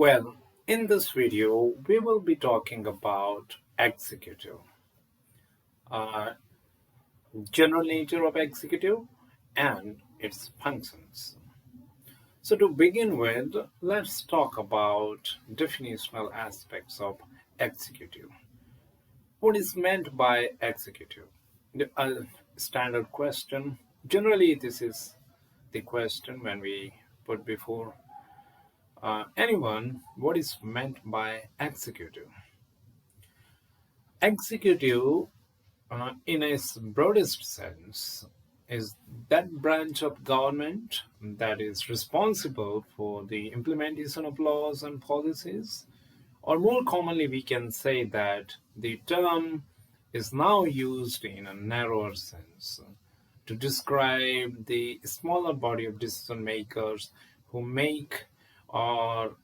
Well, in this video, we will be talking about executive, uh, general nature of executive and its functions. So to begin with, let's talk about definitional aspects of executive. What is meant by executive? A standard question. Generally, this is the question when we put before anyone what is meant by executive. Executive, in its broadest sense, is that branch of government that is responsible for the implementation of laws and policies. Or more commonly, we can say that the term is now used in a narrower sense to describe the smaller body of decision makers who make or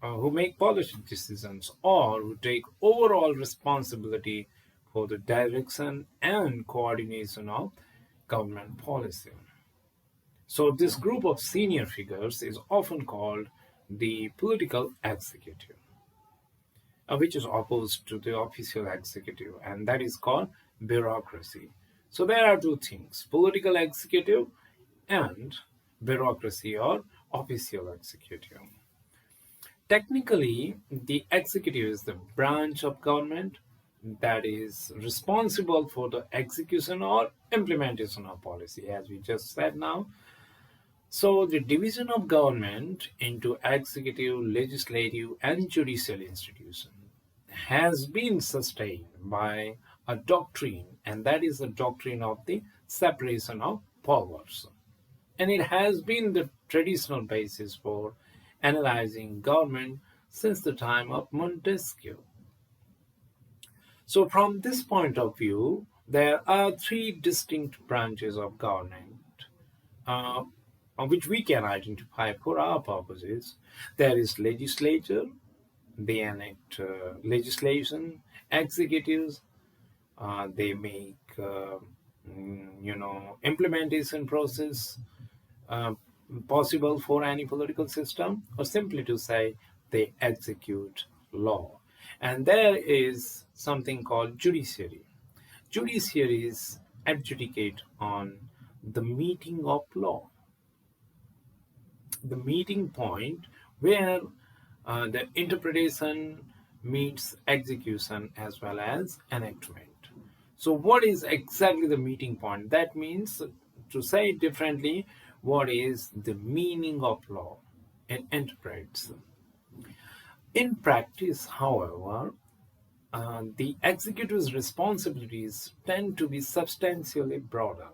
who make policy decisions or who take overall responsibility for the direction and coordination of government policy. So, this group of senior figures is often called the political executive, which is opposed to the official executive, and that is called bureaucracy. So, there are two things: political executive and bureaucracy or official executive. Technically, the executive is the branch of government that is responsible for the execution or implementation of policy, as we just said now. So, the division of government into executive, legislative, and judicial institutions has been sustained by a doctrine, and that is the doctrine of the separation of powers. And it has been the traditional basis for analyzing government since the time of Montesquieu. So, from this point of view, there are three distinct branches of government uh, which we can identify for our purposes. There is legislature, they enact legislation, executives, they make implementation process uh, possible for any political system, or simply to say they execute law. And there is something called judiciary. Judiciaries adjudicate on the meeting of law, the meeting point where the interpretation meets execution as well as enactment. So, what is exactly the meeting point? That means, to say it differently, what is the meaning of law? It interprets. In practice, however, the executive's responsibilities tend to be substantially broader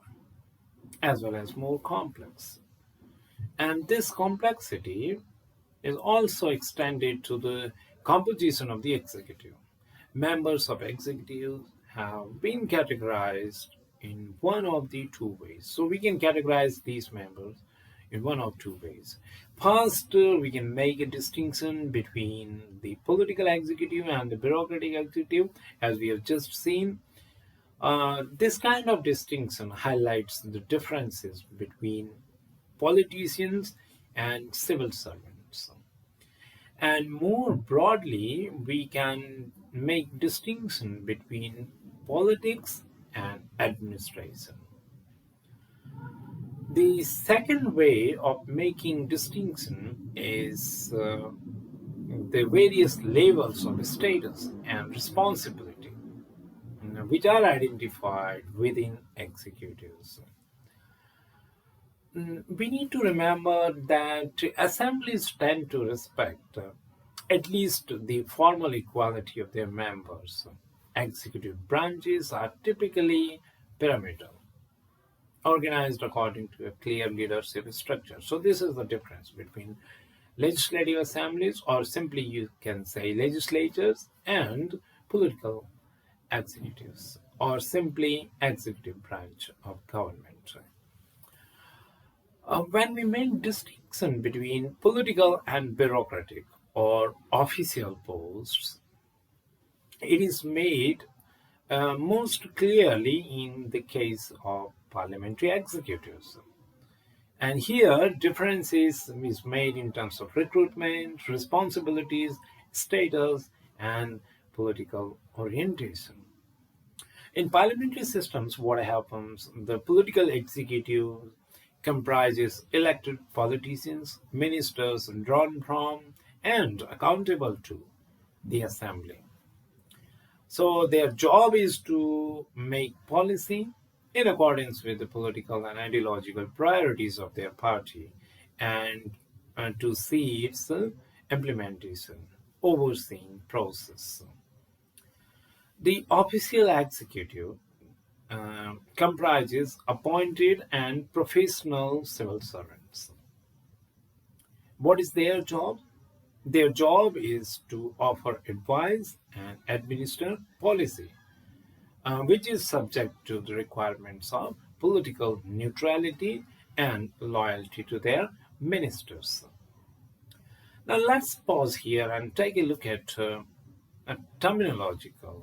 as well as more complex. And this complexity is also extended to the composition of the executive. Members of executive have been categorized in one of the two ways. So we can categorize these members in one of two ways. First, we can make a distinction between the political executive and the bureaucratic executive, as we have just seen. This kind of distinction highlights the differences between politicians and civil servants. And more broadly, we can make distinction between politics and administration. The second way of making distinction is the various levels of status and responsibility, which are identified within executives. We need to remember that assemblies tend to respect at least the formal equality of their members. Executive branches are typically pyramidal, organized according to a clear leadership structure. So, this is the difference between legislative assemblies, or simply you can say legislatures, and political executives, or simply executive branch of government. When we make distinction between political and bureaucratic or official posts, it is made most clearly in the case of parliamentary executives. And here, difference is made in terms of recruitment, responsibilities, status, and political orientation. In parliamentary systems, what happens? The political executive comprises elected politicians, ministers drawn from and accountable to the assembly. So their job is to make policy in accordance with the political and ideological priorities of their party and, to see its implementation, overseeing process. The official executive comprises appointed and professional civil servants. What is their job? Their job is to offer advice and administer policy, which is subject to the requirements of political neutrality and loyalty to their ministers. Now, let's pause here and take a look at a terminological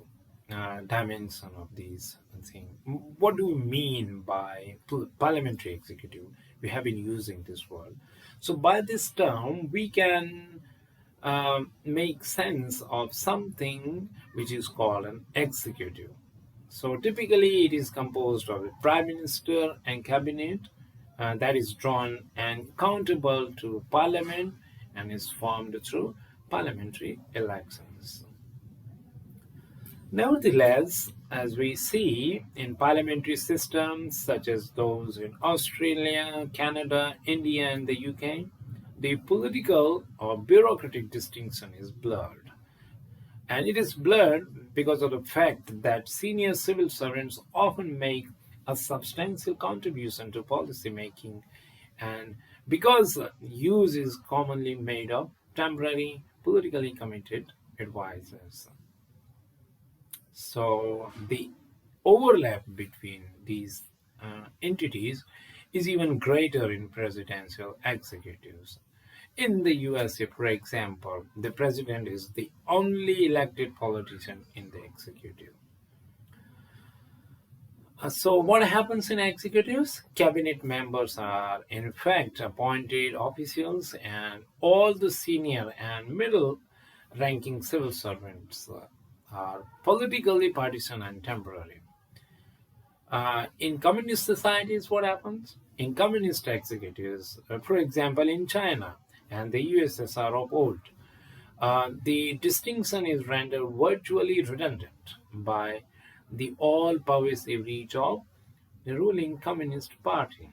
dimension of these things. What do we mean by parliamentary executive? We have been using this word. So, by this term, we can make sense of something which is called an executive. So typically, it is composed of a prime minister and cabinet that is drawn and accountable to parliament and is formed through parliamentary elections. Nevertheless, as we see in parliamentary systems such as those in Australia, Canada, India, and the UK, the political or bureaucratic distinction is blurred. And it is blurred because of the fact that senior civil servants often make a substantial contribution to policy making, and because use is commonly made of temporary, politically committed advisors. So the overlap between these entities is even greater in presidential executives. In the USA, for example, the president is the only elected politician in the executive. So, what happens in executives? Cabinet members are, in fact, appointed officials, and all the senior and middle ranking civil servants are politically partisan and temporary. In communist societies, what happens? In communist executives, for example, in China and the USSR of old, the distinction is rendered virtually redundant by the all pervasive reach of the ruling Communist Party.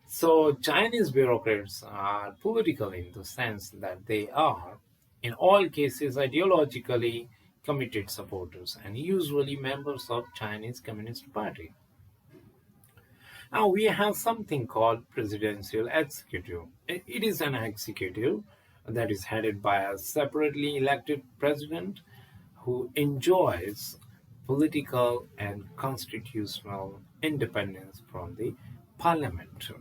So, Chinese bureaucrats are political in the sense that they are, in all cases, ideologically committed supporters and usually members of Chinese Communist Party. Now we have something called presidential executive. It is an executive that is headed by a separately elected president who enjoys political and constitutional independence from the parliament.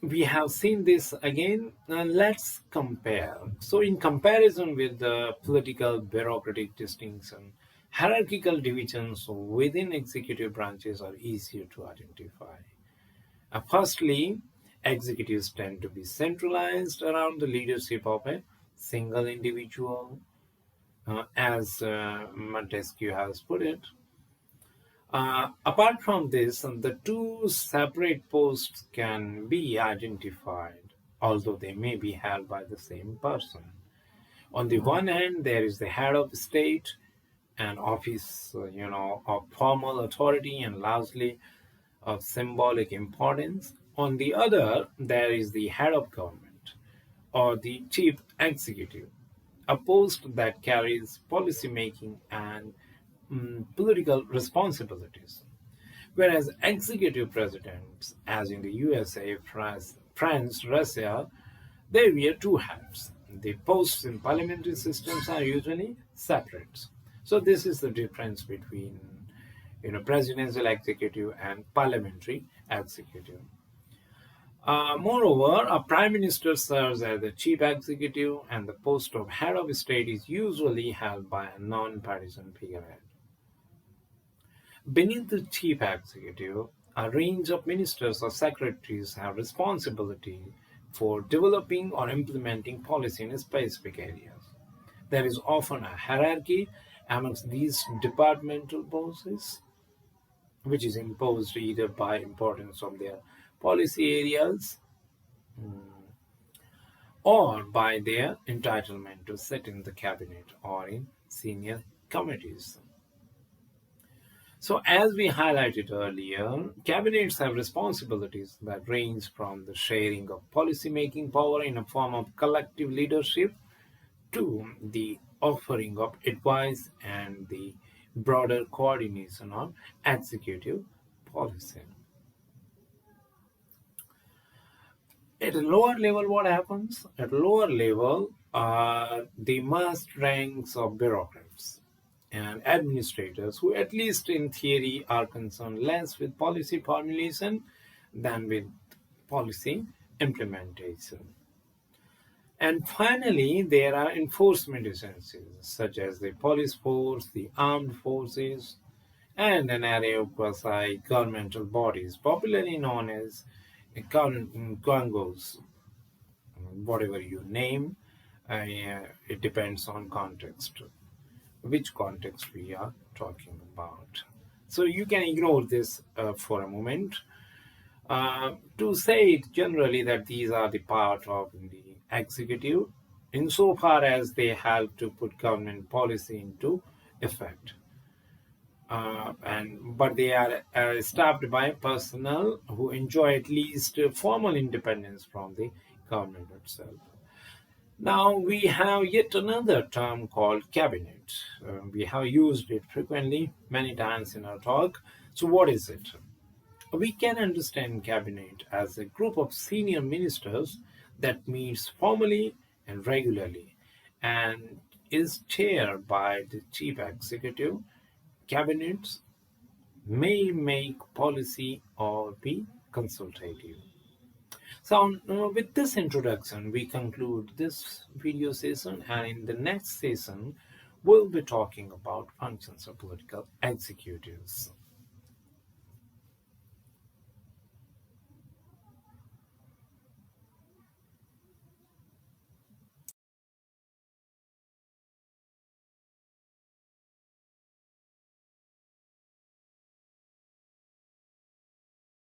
We have seen this again. Let's compare. So, in comparison with the political bureaucratic distinction, hierarchical divisions within executive branches are easier to identify. Firstly, executives tend to be centralized around the leadership of a single individual, as Montesquieu has put it. Apart from this, the two separate posts can be identified, although they may be held by the same person. On the one hand, there is the head of state, an office, of formal authority and largely of symbolic importance. On the other, there is the head of government, or the chief executive, a post that carries policy making and political responsibilities. Whereas executive presidents, as in the USA, France, Russia, they wear two hats. The posts in parliamentary systems are usually separate. So this is the difference between presidential executive and parliamentary executive. Moreover, a prime minister serves as the chief executive, and the post of head of state is usually held by a non-partisan figurehead. Beneath the chief executive A range of ministers or secretaries have responsibility for developing or implementing policy in specific areas. There is often a hierarchy amongst these departmental bosses, which is imposed either by importance of their policy areas or by their entitlement to sit in the cabinet or in senior committees. So, as we highlighted earlier, cabinets have responsibilities that range from the sharing of policy-making power in a form of collective leadership to the offering of advice and the broader coordination on executive policy. At a lower level, what happens? At a lower level, the massed ranks of bureaucrats and administrators who, at least in theory, are concerned less with policy formulation than with policy implementation. And finally, there are enforcement agencies such as the police force, the armed forces, and an array of quasi governmental bodies, popularly known as Quangos, whatever you name, it depends on context, which context we are talking about. So you can ignore this for a moment. To say it generally that these are the part of the executive, insofar as they help to put government policy into effect. But they are staffed by personnel who enjoy at least formal independence from the government itself. Now we have yet another term called cabinet. We have used it frequently, many times in our talk. So what is it? We can understand cabinet as a group of senior ministers that meets formally and regularly and is chaired by the chief executive. Cabinets may make policy or be consultative. So, with this introduction, we conclude this video session, and in the next session, we'll be talking about functions of political executives.